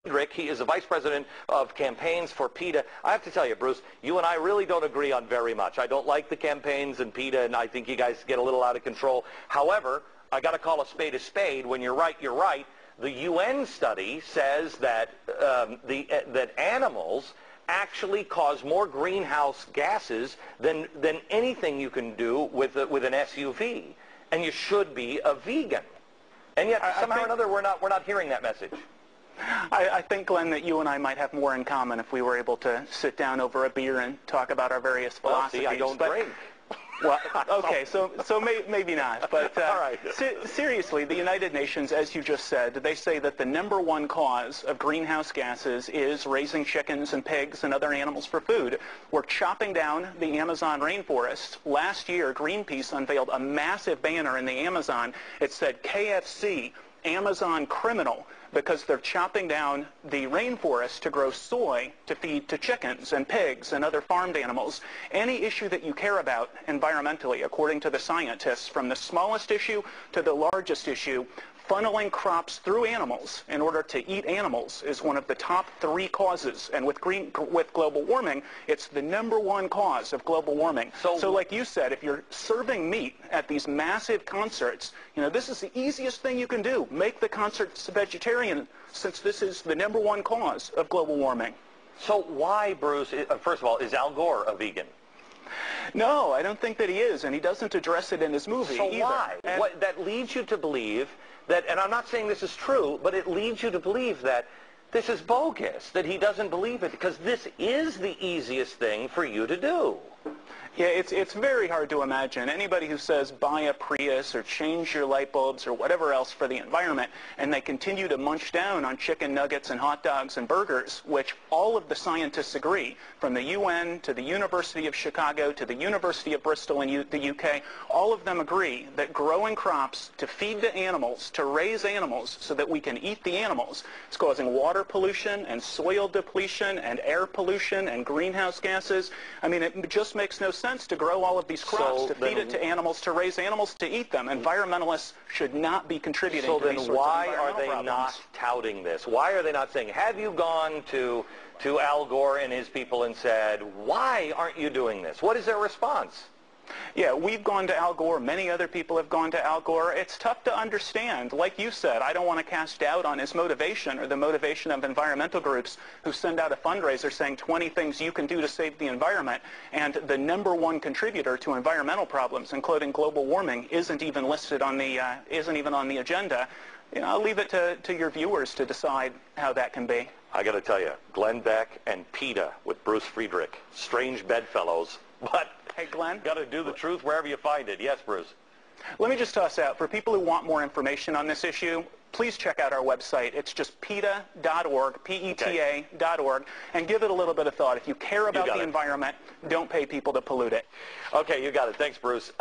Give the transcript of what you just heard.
Friedrich. He is the vice president of campaigns for PETA. I have to tell you, Bruce, you and I really don't agree on very much. I don't like the campaigns and PETA, and I think you guys get a little out of control. However, I got to call a spade a spade. When you're right, you're right. The UN study says that that animals actually cause more greenhouse gases than anything you can do with an SUV, and you should be a vegan. And yet somehow or another we're not hearing that message. I think, Glenn, that you and I might have more in common if we were able to sit down over a beer and talk about our various philosophies. Well, see, I don't drink. Well, okay, so maybe not. But all right. Seriously, the United Nations, as you just said, they say that the #1 cause of greenhouse gases is raising chickens and pigs and other animals for food. We're chopping down the Amazon rainforest. Last year, Greenpeace unveiled a massive banner in the Amazon. It said KFC, Amazon criminal, because they're chopping down the rainforest to grow soy to feed to chickens and pigs and other farmed animals. Any issue that you care about environmentally, according to the scientists, from the smallest issue to the largest issue, funneling crops through animals in order to eat animals is one of the top 3 causes. And with global warming, it's the #1 cause of global warming. So like you said, if you're serving meat at these massive concerts, you know, this is the easiest thing you can do. Make the concerts vegetarian, since this is the #1 cause of global warming. So why, Bruce, first of all, is Al Gore a vegan? No, I don't think that he is, and he doesn't address it in his movie either. So why? That leads you to believe that, and I'm not saying this is true, but it leads you to believe that this is bogus, that he doesn't believe it, because this is the easiest thing for you to do. Yeah, it's very hard to imagine anybody who says buy a Prius or change your light bulbs or whatever else for the environment, and they continue to munch down on chicken nuggets and hot dogs and burgers, which all of the scientists agree, from the UN to the University of Chicago to the University of Bristol in the UK, all of them agree that growing crops to feed to animals, to raise animals so that we can eat the animals, is causing water pollution and soil depletion and air pollution and greenhouse gases. I mean, it just makes no sense to grow all of these crops, to feed it to animals, to raise animals, to eat them. Environmentalists should not be contributing to these sorts of environmental problems. So then why are they not touting this? Why are they not saying, have you gone to Al Gore and his people and said, why aren't you doing this? What is their response? Yeah, we've gone to Al Gore. Many other people have gone to Al Gore. It's tough to understand. Like you said, I don't want to cast doubt on his motivation or the motivation of environmental groups who send out a fundraiser saying 20 things you can do to save the environment, and the #1 contributor to environmental problems, including global warming, isn't even listed on the agenda. You know, I'll leave it to your viewers to decide how that can be. I got to tell you, Glenn Beck and PETA with Bruce Friedrich, strange bedfellows, but hey, Glenn, got to do the truth wherever you find it. Yes, Bruce. Let me just toss out, for people who want more information on this issue, please check out our website. It's just PETA.org, PETA.org, and give it a little bit of thought. If you care about the environment, don't pay people to pollute it. Okay, you got it. Thanks, Bruce.